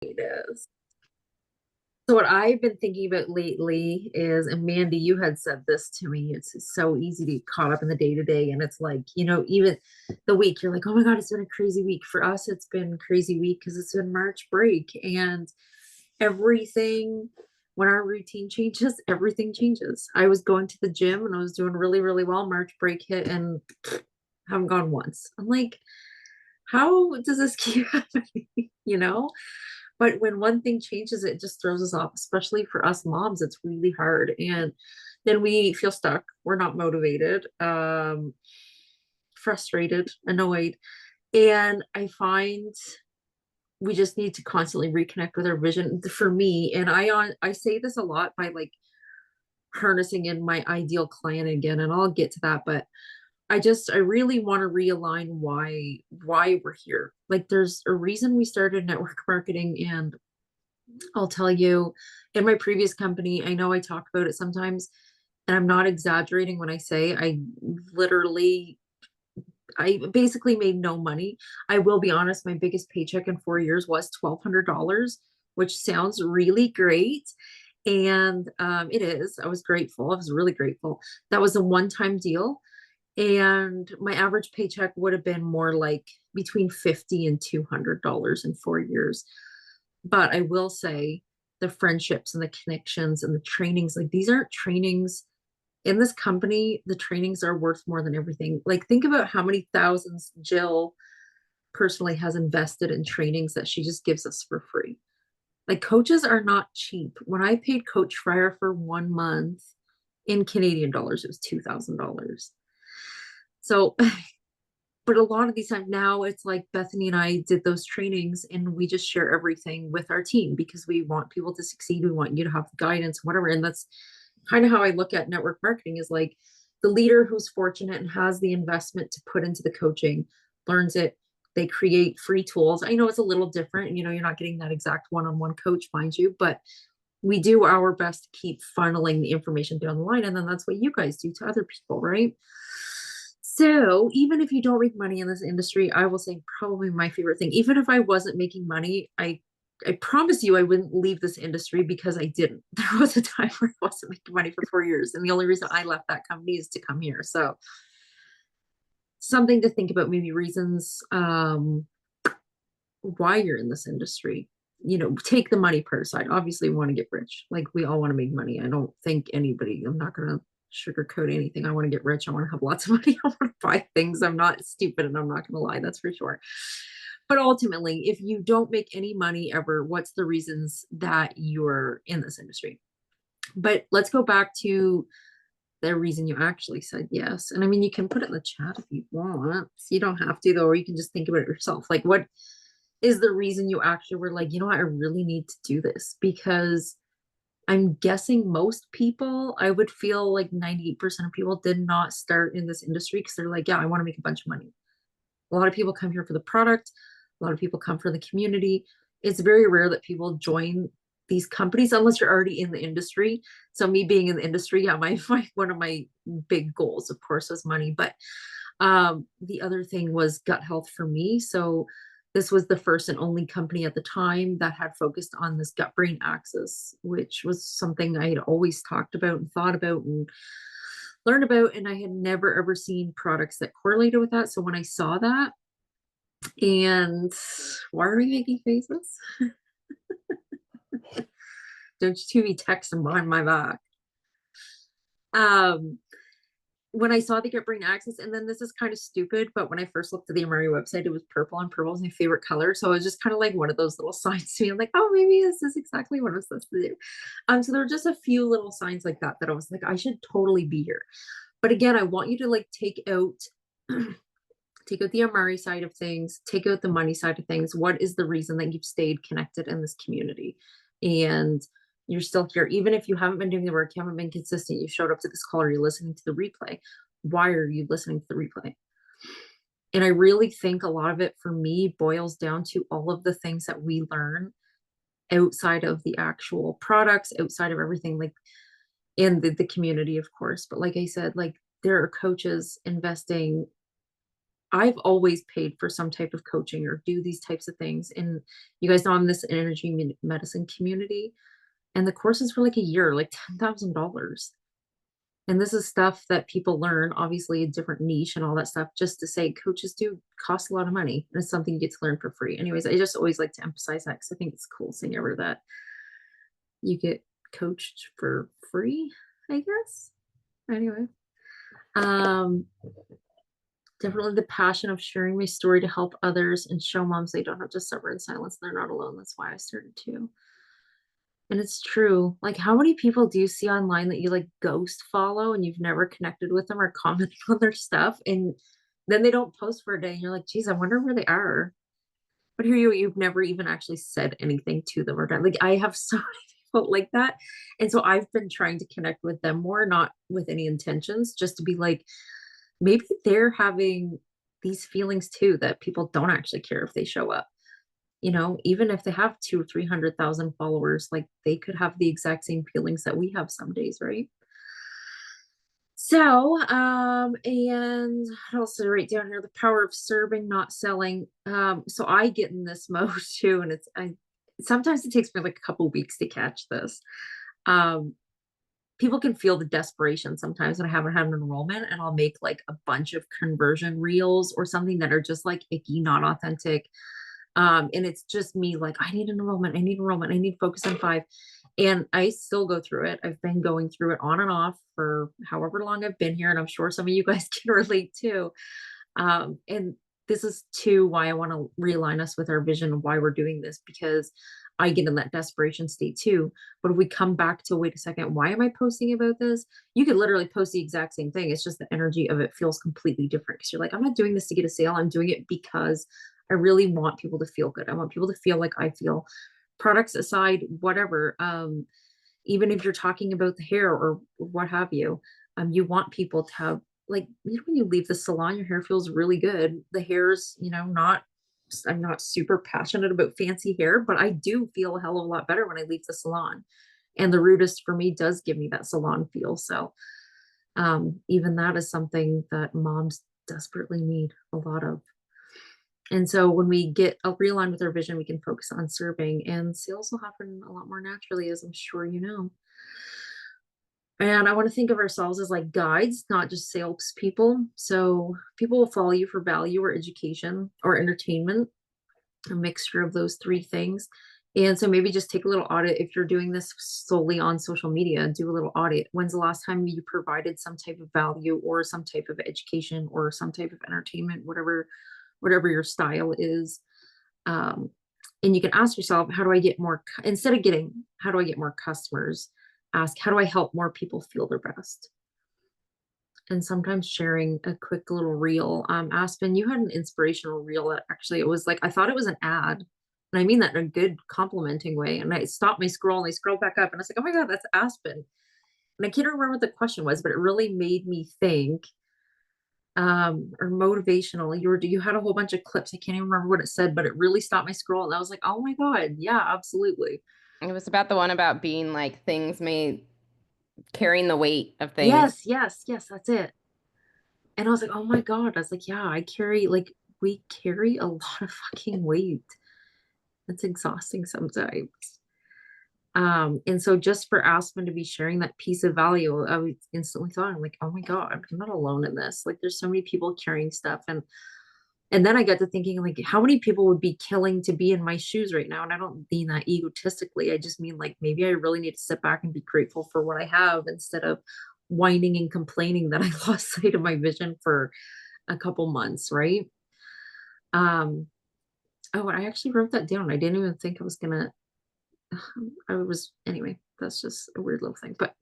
It is. So what I've been thinking about lately is, and Mandy, you had said this to me, it's so easy to get caught up in the day to day. And it's like, even the week, you're like, oh my God, it's been a crazy week. For us, it's been crazy week because it's been March break. And everything, when our routine changes, everything changes. I was going to the gym and I was doing really, really well. March break hit and haven't gone once. I'm like, how does this keep happening? You know? But when one thing changes, it just throws us off, especially for us moms. It's really hard. And then we feel stuck. We're not motivated, frustrated, annoyed. And I find we just need to constantly reconnect with our vision for me. And I say this a lot by like harnessing in my ideal client again, and I'll get to that. But I really want to realign why we're here. Like there's a reason we started network marketing, and I'll tell you, in my previous company, I know I talk about it sometimes, and I'm not exaggerating when I say literally, I basically made no money. I will be honest, my biggest paycheck in 4 years was $1,200, which sounds really great. And it is. I was grateful. I was really grateful. That was a one-time deal. And my average paycheck would have been more like between 50 and $200 in 4 years. But I will say the friendships and the connections and the trainings, like these aren't trainings in this company, the trainings are worth more than everything. Like think about how many thousands Jill personally has invested in trainings that she just gives us for free. Like coaches are not cheap. When I paid Coach Fryer for 1 month in Canadian dollars, it was $2,000. So but a lot of these times now it's like Bethany and I did those trainings and we just share everything with our team because we want people to succeed. We want you to have guidance, whatever. And that's kind of how I look at network marketing is like the leader who's fortunate and has the investment to put into the coaching, learns it. They create free tools. I know it's a little different. You're not getting that exact one-on-one coach, mind you, but we do our best to keep funneling the information down the line. And then that's what you guys do to other people, right? So even if you don't make money in this industry, I will say probably my favorite thing. Even if I wasn't making money, I promise you I wouldn't leave this industry because I didn't. There was a time where I wasn't making money for 4 years. And the only reason I left that company is to come here. So something to think about, maybe reasons why you're in this industry. Take the money part aside. Obviously, we want to get rich. Like we all want to make money. I don't think anybody, I'm not going to sugarcoat anything. I want to get rich. I want to have lots of money. I want to buy things. I'm not stupid and I'm not going to lie. That's for sure. But ultimately, if you don't make any money ever, what's the reasons that you're in this industry? But let's go back to the reason you actually said yes. And I mean, you can put it in the chat if you want. You don't have to, though, or you can just think about it yourself. Like, what is the reason you actually were like, I really need to do this? Because I'm guessing most people, I would feel like 98% of people did not start in this industry because they're like, yeah, I want to make a bunch of money. A lot of people come here for the product. A lot of people come for the community. It's very rare that people join these companies unless you're already in the industry. So me being in the industry, yeah, my one of my big goals, of course, was money. But the other thing was gut health for me. So this was the first and only company at the time that had focused on this gut brain axis, which was something I had always talked about and thought about and learned about. And I had never ever seen products that correlated with that. So when I saw that, and why are we making faces? Don't you two be texting behind my back. Um, when I saw the Get Brain Access, and then this is kind of stupid, but when I first looked at the Amari website, it was purple, and purple is my favorite color. So it was just kind of like one of those little signs to me. I'm like, oh, maybe this is exactly what I'm supposed to do. So there were just a few little signs like that that I was like, I should totally be here. But again, I want you to like take out the Amari side of things, take out the money side of things. What is the reason that you've stayed connected in this community? And you're still here, even if you haven't been doing the work, you haven't been consistent, you showed up to this call or you're listening to the replay. Why are you listening to the replay? And I really think a lot of it for me boils down to all of the things that we learn outside of the actual products, outside of everything, like in the community, of course. But like I said, like there are coaches investing I've always paid for some type of coaching or do these types of things. And you guys know I'm in this energy medicine community, and the courses for like a year, like $10,000. And this is stuff that people learn, obviously a different niche and all that stuff, just to say coaches do cost a lot of money. And it's something you get to learn for free. Anyways, I just always like to emphasize that because I think it's a cool thing ever that you get coached for free, I guess. Anyway, um, definitely the passion of sharing my story to help others and show moms they don't have to suffer in silence. They're not alone. That's why I started too. And it's true. Like, how many people do you see online that you like ghost follow and you've never connected with them or commented on their stuff? And then they don't post for a day. And you're like, geez, I wonder where they are. But here you've never even actually said anything to them or done. Like, I have so many people like that. And so I've been trying to connect with them more, not with any intentions, just to be like, maybe they're having these feelings too that people don't actually care if they show up. Even if they have two or 300,000 followers, like they could have the exact same feelings that we have some days, right? So, and what else did I write down here? The power of serving, not selling. So I get in this mode too, and sometimes it takes me like a couple weeks to catch this. Um, People can feel the desperation sometimes when I haven't had an enrollment, and I'll make like a bunch of conversion reels or something that are just like icky, not authentic. And it's just me like, I need an enrollment, I need enrollment, I need focus on 5. And I still go through it. I've been going through it on and off for however long I've been here. And I'm sure some of you guys can relate too. And this is too why I want to realign us with our vision of why we're doing this, because I get in that desperation state too. But if we come back to, wait a second, why am I posting about this? You could literally post the exact same thing. It's just the energy of it feels completely different because you're like, I'm not doing this to get a sale. I'm doing it because I really want people to feel good. I want people to feel like I feel. Products aside, whatever. Even if you're talking about the hair or what have you, you want people to have, like, when you leave the salon, your hair feels really good. The hair's, not, I'm not super passionate about fancy hair, but I do feel a hell of a lot better when I leave the salon. And the Rudist for me does give me that salon feel. So even that is something that moms desperately need a lot of. And so when we get realigned with our vision, we can focus on serving, and sales will happen a lot more naturally, as I'm sure you know. And I want to think of ourselves as like guides, not just salespeople. So people will follow you for value or education or entertainment, a mixture of those three things. And so maybe just take a little audit if you're doing this solely on social media, do a little audit. When's the last time you provided some type of value or some type of education or some type of entertainment, whatever your style is. Um, and you can ask yourself, how do I get more, instead of how do I get more customers? Ask, how do I help more people feel their best? And sometimes sharing a quick little reel. Aspen, you had an inspirational reel that actually, it was like, I thought it was an ad. And I mean that in a good complimenting way. And I stopped my scroll and I scrolled back up and I was like, oh my God, that's Aspen. And I can't remember what the question was, but it really made me think, or motivational. You had a whole bunch of clips. I can't even remember what it said, but it really stopped my scroll. And I was like, oh my God, yeah, absolutely. It was about the one about being like things may carrying the weight of things. Yes, yes, yes, that's it. And I was like, oh my God. I was like, yeah, we carry a lot of fucking weight. It's exhausting sometimes. And so just for Aspen to be sharing that piece of value, I was instantly thought, I'm like, oh my God, I'm not alone in this. Like there's so many people carrying stuff. And then I got to thinking, like, how many people would be killing to be in my shoes right now? And I don't mean that egotistically. I just mean like maybe I really need to sit back and be grateful for what I have instead of whining and complaining that I lost sight of my vision for a couple months, right? Um, oh, I actually wrote that down. I didn't even think I was gonna. I was anyway. That's just a weird little thing. But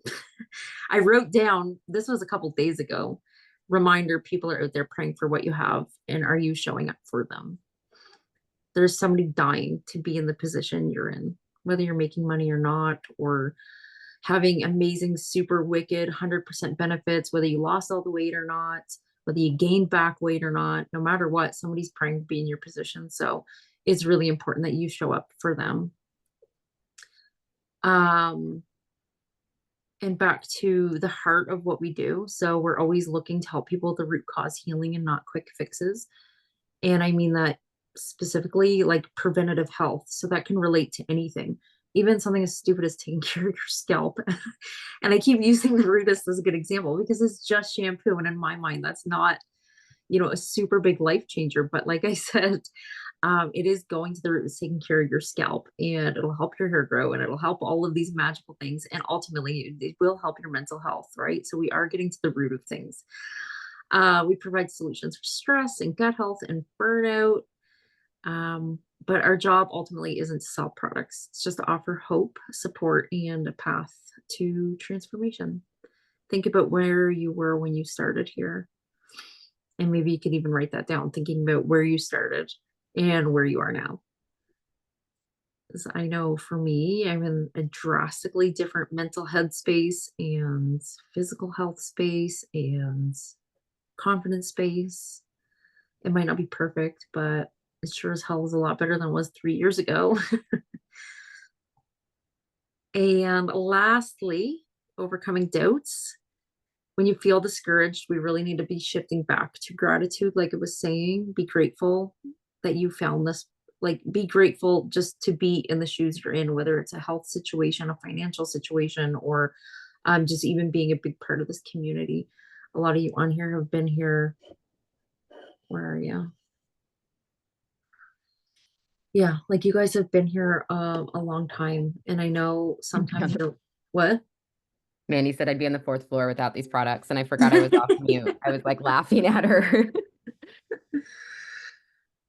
I wrote down. This was a couple days ago. Reminder: people are out there praying for what you have, and are you showing up for them? There's somebody dying to be in the position you're in, whether you're making money or not, or having amazing, super wicked 100% benefits, whether you lost all the weight or not, whether you gained back weight or not, no matter what, somebody's praying to be in your position. So it's really important that you show up for them. Um, and back to the heart of what we do. So we're always looking to help people with the root cause healing and not quick fixes. And I mean that specifically like preventative health. So that can relate to anything, even something as stupid as taking care of your scalp. And I keep using the rootist as a good example because it's just shampoo. And in my mind, that's not, a super big life changer. But like I said, it is going to the root is taking care of your scalp, and it'll help your hair grow, and it'll help all of these magical things. And ultimately, it will help your mental health, right? So we are getting to the root of things. We provide solutions for stress and gut health and burnout. But our job ultimately isn't to sell products, it's just to offer hope, support, and a path to transformation. Think about where you were when you started here. And maybe you could even write that down, thinking about where you started and where you are now. Because I know for me, I'm in a drastically different mental headspace and physical health space and confidence space. It might not be perfect, but it sure as hell is a lot better than it was 3 years ago. And lastly, overcoming doubts. When you feel discouraged, we really need to be shifting back to gratitude. Like it was saying, be grateful that you found this. Like, be grateful just to be in the shoes you're in, whether it's a health situation, a financial situation, or just even being a big part of this community. A lot of you on here have been here. Where are you? Yeah, like you guys have been here a long time, and I know sometimes you're what? Mandy said I'd be on the fourth floor without these products, and I forgot I was off mute. I was like laughing at her.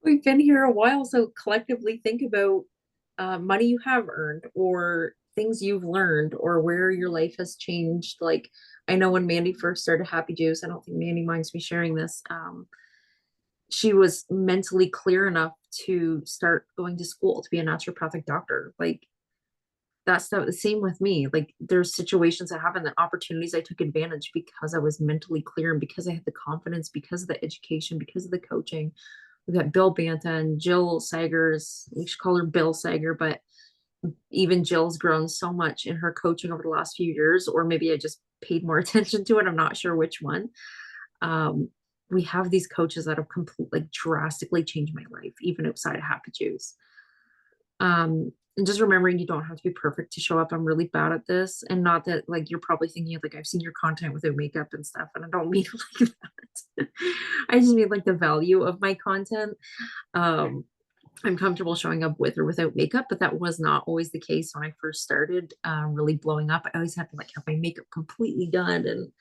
We've been here a while, so collectively think about money you have earned or things you've learned or where your life has changed. Like I know when Mandy first started Happy Juice, I don't think Mandy minds me sharing this. She was mentally clear enough to start going to school to be a naturopathic doctor. Like that's the same with me. Like there's situations that happen, that opportunities I took advantage because I was mentally clear and because I had the confidence, because of the education, because of the coaching. We got Bill Banta and Jill Sagers. We should call her Bill Sager, but even Jill's grown so much in her coaching over the last few years, or maybe I just paid more attention to it. I'm not sure which one. Um, we have these coaches that have like drastically changed my life, even outside of Happy Juice. And just remembering you don't have to be perfect to show up. I'm really bad at this. And not that like you're probably thinking like I've seen your content without makeup and stuff. And I don't mean like that. I just mean like the value of my content. Um, I'm comfortable showing up with or without makeup, but that was not always the case when I first started really blowing up. I always had to like have my makeup completely done. And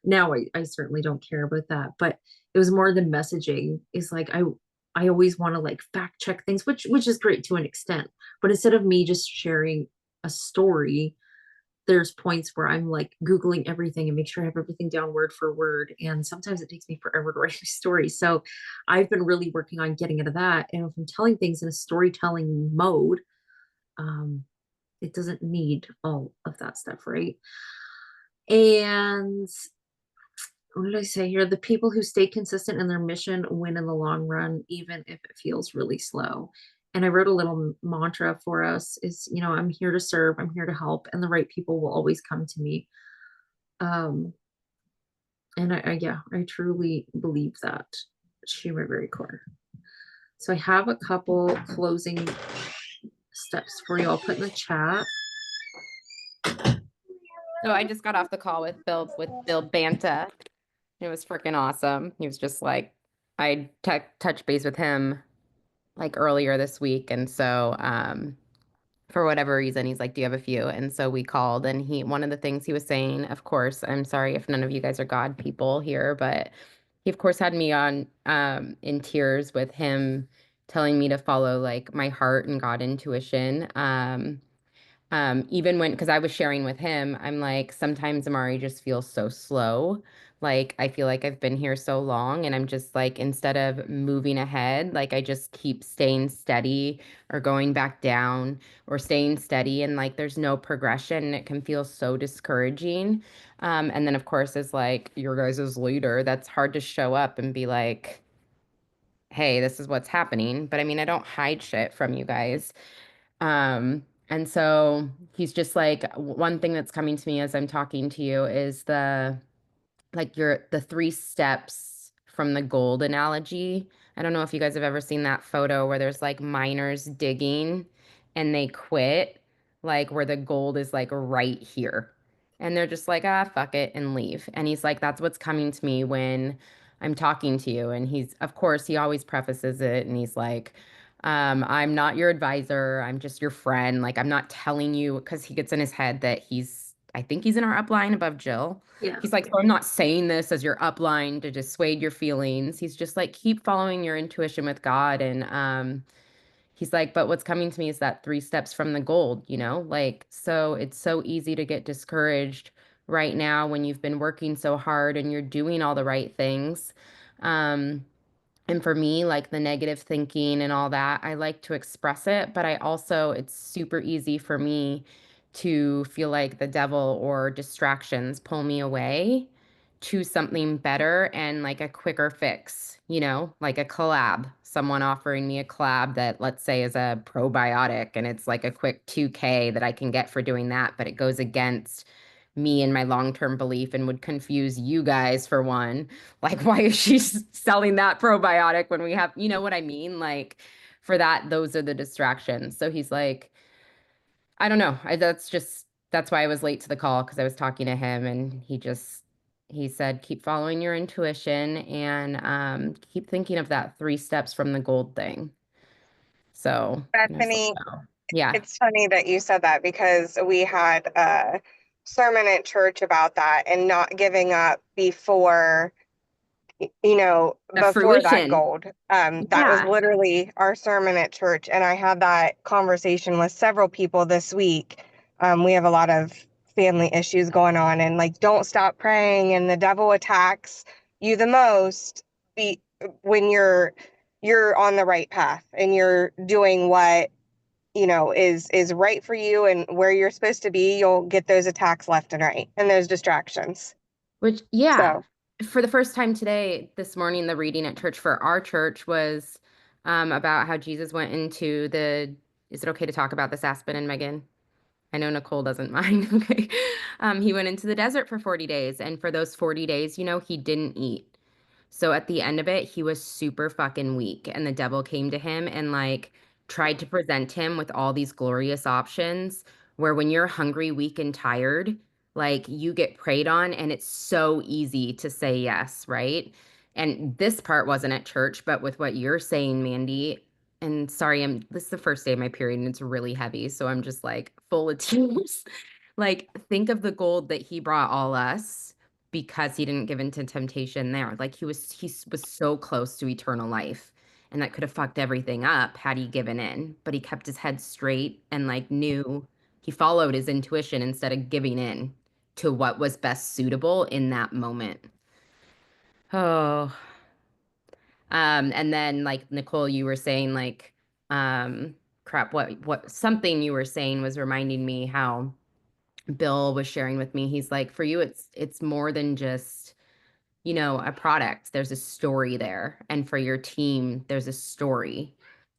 now I certainly don't care about that. But it was more the messaging is like I always want to like fact check things, which is great to an extent. But instead of me just sharing a story, there's points where I'm like Googling everything and make sure I have everything down word for word. And sometimes it takes me forever to write a story. So I've been really working on getting into that. And if I'm telling things in a storytelling mode, um, it doesn't need all of that stuff, right? And what did I say here? The people who stay consistent in their mission win in the long run, even if it feels really slow. And I wrote a little mantra for us is, I'm here to serve, I'm here to help, and the right people will always come to me. Um, and yeah, I truly believe that to my very core. So I have a couple closing steps for you. I'll put in the chat. So I just got off the call with Bill Banta. It was freaking awesome. He was just like, I touched base with him like earlier this week, and so for whatever reason, he's like, "Do you have a few?" And so we called, and one of the things he was saying, of course, I'm sorry if none of you guys are God people here, but he of course had me on in tears with him telling me to follow like my heart and God intuition. Even when, because I was sharing with him, I'm like, sometimes Amari just feels so slow. Like, I feel like I've been here so long, and I'm just like, instead of moving ahead, like, I just keep staying steady or going back down or staying steady. And like, there's no progression. And it can feel so discouraging. And then, of course, as like your guys' leader, that's hard to show up and be like, hey, this is what's happening. But I mean, I don't hide shit from you guys. Um, And so he's just like, one thing that's coming to me as I'm talking to you is the three steps from the gold analogy. I don't know if you guys have ever seen that photo where there's like miners digging and they quit, like where the gold is like right here. And they're just like, ah, fuck it, and leave. And he's like, that's what's coming to me when I'm talking to you. And of course, he always prefaces it and he's like, I'm not your advisor. I'm just your friend. Like, I'm not telling you, because he gets in his head that I think he's in our upline above Jill. Yeah. He's like, so I'm not saying this as your upline to dissuade your feelings. He's just like, keep following your intuition with God. And he's like, but what's coming to me is that three steps from the gold, Like, so it's so easy to get discouraged right now when you've been working so hard and you're doing all the right things. Um, and for me, like the negative thinking and all that, I like to express it, but it's super easy for me to feel like the devil or distractions pull me away to something better and like a quicker fix, like a collab, someone offering me a collab that, let's say, is a probiotic and it's like a quick 2K that I can get for doing that, but it goes against me and my long-term belief and would confuse you guys for one. Like, why is she selling that probiotic when we have, you know what I mean? Like, for that, those are the distractions. So he's like, I don't know. That's why I was late to the call because I was talking to him and he said, keep following your intuition and keep thinking of that three steps from the gold thing. So, and I was like, Bethany, oh, yeah, it's funny that you said that because we had a sermon at church about that and not giving up the before that fruition. gold. That was Yeah. literally our sermon at church. And I had that conversation with several people this week. We have a lot of family issues going on and like, don't stop praying. And the devil attacks you the most when you're on the right path and you're doing what, is right for you and where you're supposed to be. You'll get those attacks left and right and those distractions. Which, yeah, So for the first time today, this morning, the reading at church for our church was about how Jesus went into is it okay to talk about this, Aspen and Megan? I know Nicole doesn't mind. Okay. He went into the desert for 40 days, and for those 40 days, he didn't eat. So at the end of it, he was super fucking weak. And the devil came to him and like tried to present him with all these glorious options where when you're hungry, weak, and tired, like you get preyed on and it's so easy to say yes, right? And this part wasn't at church, but with what you're saying, Mandy, and sorry, this is the first day of my period and it's really heavy. So I'm just like full of tears. Like, think of the gold that he brought all us because he didn't give into temptation there. Like he was so close to eternal life and that could have fucked everything up had he given in, but he kept his head straight and like knew he followed his intuition instead of giving in to what was best suitable in that moment. Oh, and then like Nicole, you were saying like, crap, what something you were saying was reminding me how Bill was sharing with me. He's like, for you, it's more than just a product. There's a story there. And for your team, there's a story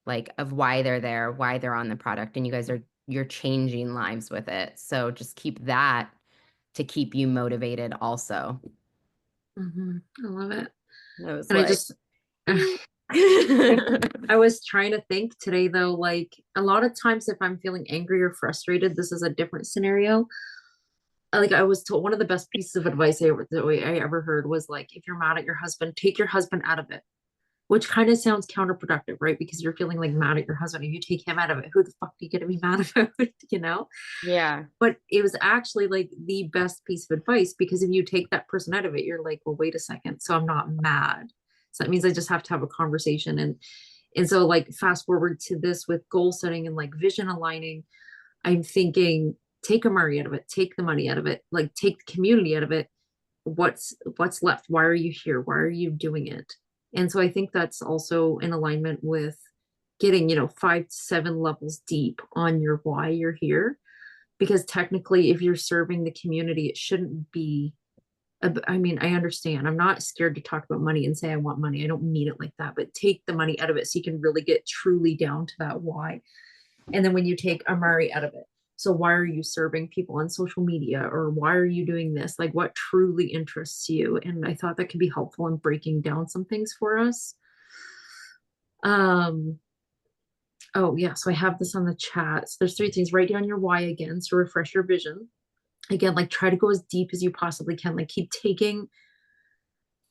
like of why they're there, why they're on the product, and you're changing lives with it. So just keep that to keep you motivated also. I love it. I was And I like, just, I was trying to think today though, like a lot of times if I'm feeling angry or frustrated, this is a different scenario. Like I was told one of the best pieces of advice I ever heard was like, if you're mad at your husband, take your husband out of it, which kind of sounds counterproductive, right? Because you're feeling like mad at your husband. If you take him out of it, who the fuck are you going to be mad about, you know? yeah, But it was actually like the best piece of advice because if you take that person out of it, you're like, well, wait a second. So I'm not mad. So that means I just have to have a conversation. And so like fast forward to this with goal setting and like vision aligning, I'm thinking, take Amari out of it, take the money out of it, like take the community out of it. What's left? Why are you here? Why are you doing it? And so I think that's also in alignment with getting, 5 to 7 levels deep on your why you're here. Because technically, if you're serving the community, it shouldn't be. I mean, I understand. I'm not scared to talk about money and say I want money. I don't mean it like that, but take the money out of it so you can really get truly down to that why. And then when you take Amari out of it, So why are you serving people on social media, or why are you doing this? Like what truly interests you? And I thought that could be helpful in breaking down some things for us. Um, oh yeah, so I have this on the chat. So there's three things. Write down your why again, so refresh your vision. Again, like try to go as deep as you possibly can. Like keep taking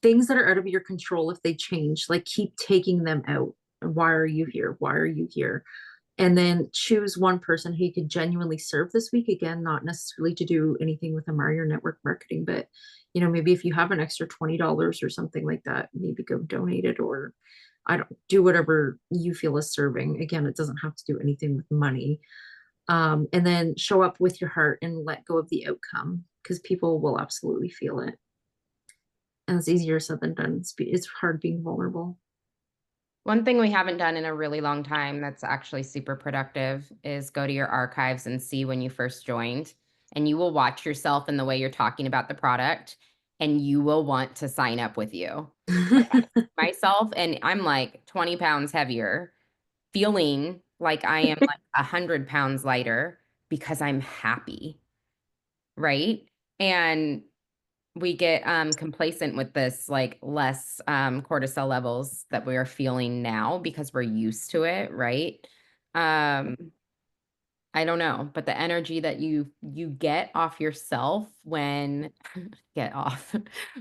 things that are out of your control. If they change, like keep taking them out. Why are you here? Why are you here? And then choose one person who you could genuinely serve this week. Again, not necessarily to do anything with them or your network marketing, but maybe if you have an extra $20 or something like that, maybe go donate it, or I don't do whatever you feel is serving. Again, it doesn't have to do anything with money. And then show up with your heart and let go of the outcome, because people will absolutely feel it. And it's easier said than done. It's hard being vulnerable. One thing we haven't done in a really long time that's actually super productive is go to your archives and see when you first joined, and you will watch yourself in the way you're talking about the product, and you will want to sign up with you. Like I see myself, and I'm like 20 pounds heavier, feeling like I am like 100 pounds lighter because I'm happy, right? And we get complacent with this like less cortisol levels that we are feeling now because we're used to it, right? um I don't know, but the energy that you get off yourself when get off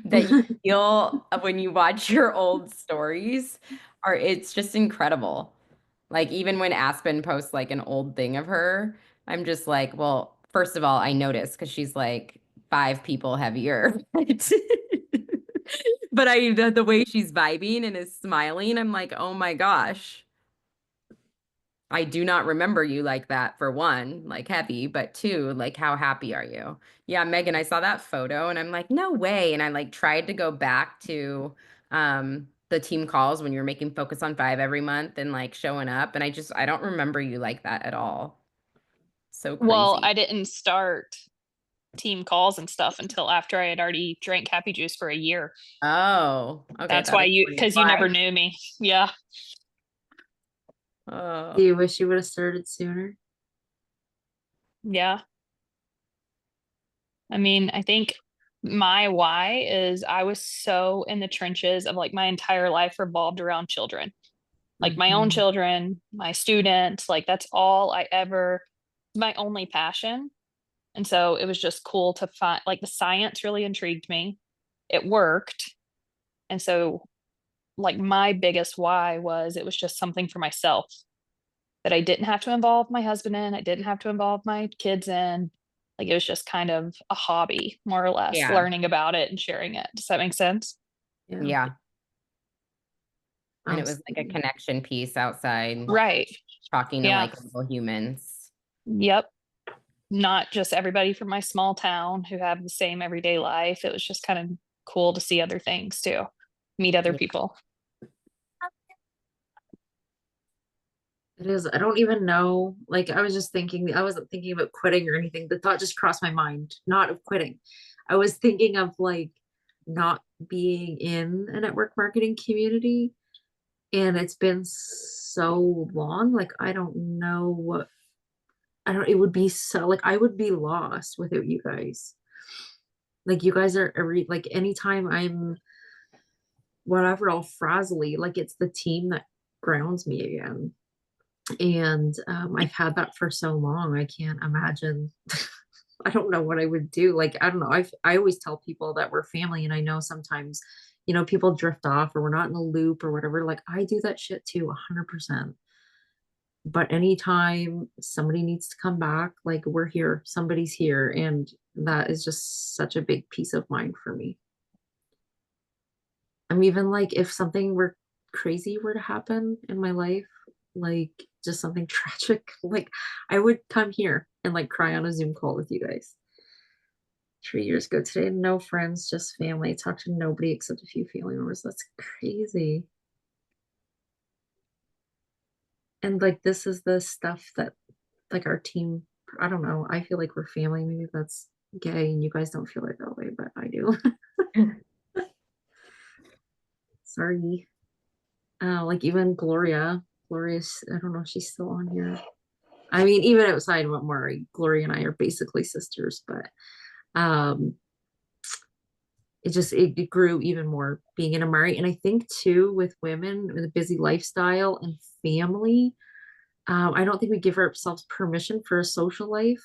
that you feel when you watch your old stories are it's just incredible. Like even when Aspen posts like an old thing of her, I'm just like, well, first of all, I notice because she's like 5 people heavier. But the way she's vibing and is smiling, I'm like, oh my gosh. I do not remember you like that, for one, like heavy, but two, like how happy are you? Yeah, Megan, I saw that photo and I'm like, no way. And I like tried to go back to the team calls when you're making Focus on 5 every month and like showing up. And I don't remember you like that at all. So Well, crazy. I didn't start team calls and stuff until after I had already drank Happy Juice for a year. Oh, okay. That's That why explains because you never why. knew me. Yeah. Do Oh, you wish you would have started sooner? Yeah. I mean, I think my why is I was so in the trenches of like my entire life revolved around children, like my own Mhm. children, my students, like that's all I ever, my only passion. And so it was just cool to find, like the science really intrigued me. It worked. And so, like, my biggest why was it was just something for myself that I didn't have to involve my husband in, I didn't have to involve my kids in. Like, it was just kind of a hobby, more or less, yeah. learning about it and sharing it. Does that make sense? Yeah, Yeah. And it was like a absolutely. connection piece outside, Right. talking to Yeah. like real humans. Yep. Not just everybody from my small town who have the same everyday life. It was just kind of cool to see other things too, meet other Yeah. people. It is. I don't even know. Like, I was just thinking, I wasn't thinking about quitting or anything. The thought just crossed my mind, not of quitting. I was thinking of like not being in a network marketing community. And it's been so long. Like, I don't know what, it would be so, like, I would be lost without you guys. Like, you guys are every, like, anytime I'm whatever, all frazzly, like, it's the team that grounds me again. And I've had that for so long. I can't imagine. I don't know what I would do. Like, I don't know. I always tell people that we're family, and I know sometimes, people drift off or we're not in the loop or whatever. Like, I do that shit too, 100%. But anytime somebody needs to come back, like, we're here, somebody's here, and that is just such a big peace of mind for me. I'm even like, if something were crazy were to happen in my life, like just something tragic, like I would come here and like cry on a Zoom call with you guys. 3 years ago today, no friends, just family. Talk to nobody except a few family members. That's crazy. And like, this is the stuff that like our team, I don't know. I feel like we're family. Maybe that's gay and you guys don't feel like that way, but I do. Sorry. Like even Gloria's, I don't know if she's still on here. I mean, even outside of what Maury, Gloria and I are basically sisters, but um it grew even more being in Amari. And I think too, with women with a busy lifestyle and family, I don't think we give ourselves permission for a social life.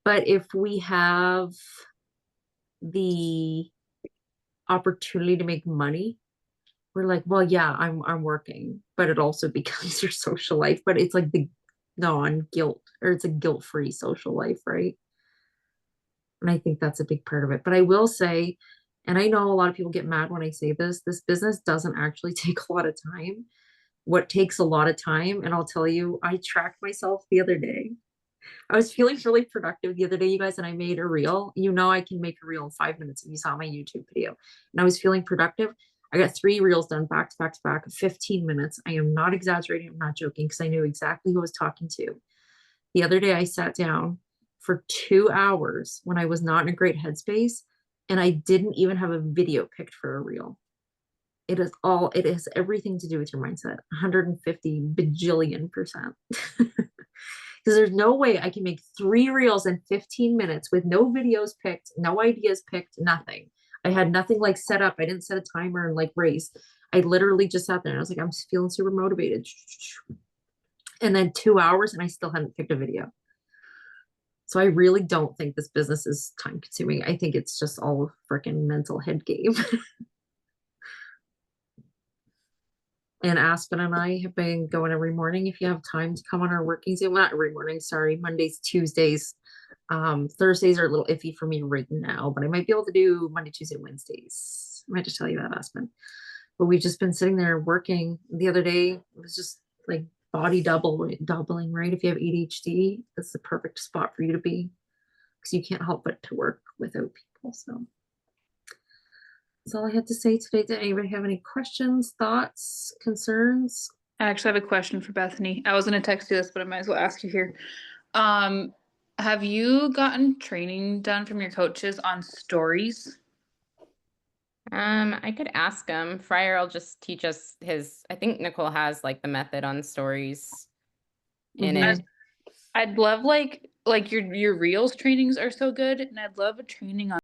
But if we have the opportunity to make money, we're like, well, yeah, I'm working, but it also becomes your social life. But it's like the non-guilt, or it's a guilt-free social life, right? And I think that's a big part of it. But I will say, and I know a lot of people get mad when I say this business doesn't actually take a lot of time. What takes a lot of time, and I'll tell you, I tracked myself the other day. I was feeling really productive the other day, you guys, and I made a reel. You know, I can make a reel in 5 minutes if you saw my YouTube video. And I was feeling productive. I got 3 reels done back to back to back, 15 minutes. I am not exaggerating. I'm not joking, because I knew exactly who I was talking to. The other day, I sat down for 2 hours when I was not in a great headspace, and I didn't even have a video picked for a reel. It has everything to do with your mindset, 150 bajillion%. Because there's no way I can make 3 reels in 15 minutes with no videos picked, no ideas picked, nothing. I had nothing like set up. I didn't set a timer and like race. I literally just sat there and I was like, I'm feeling super motivated. And then 2 hours and I still hadn't picked a video. So I really don't think this business is time consuming. I think it's just all a freaking mental head game. And Aspen and I have been going every morning. If you have time to come on our working Zoom, not every morning, sorry, Mondays, Tuesdays. Thursdays are a little iffy for me right now, but I might be able to do Monday, Tuesday, Wednesdays. I might just tell you that, Aspen. But we've just been sitting there working. The other day, it was just like body doubling, right? If you have ADHD, that's the perfect spot for you to be, because you can't help but to work without people. So that's all I had to say today. Did anybody have any questions, thoughts, concerns? I actually have a question for Bethany. I was gonna text you this, but I might as well ask you here. Have you gotten training done from your coaches on stories? I could ask him. Fryer will just teach us his, I think Nicole has like the method on stories in it. I'd love like your reels trainings are so good, and I'd love a training on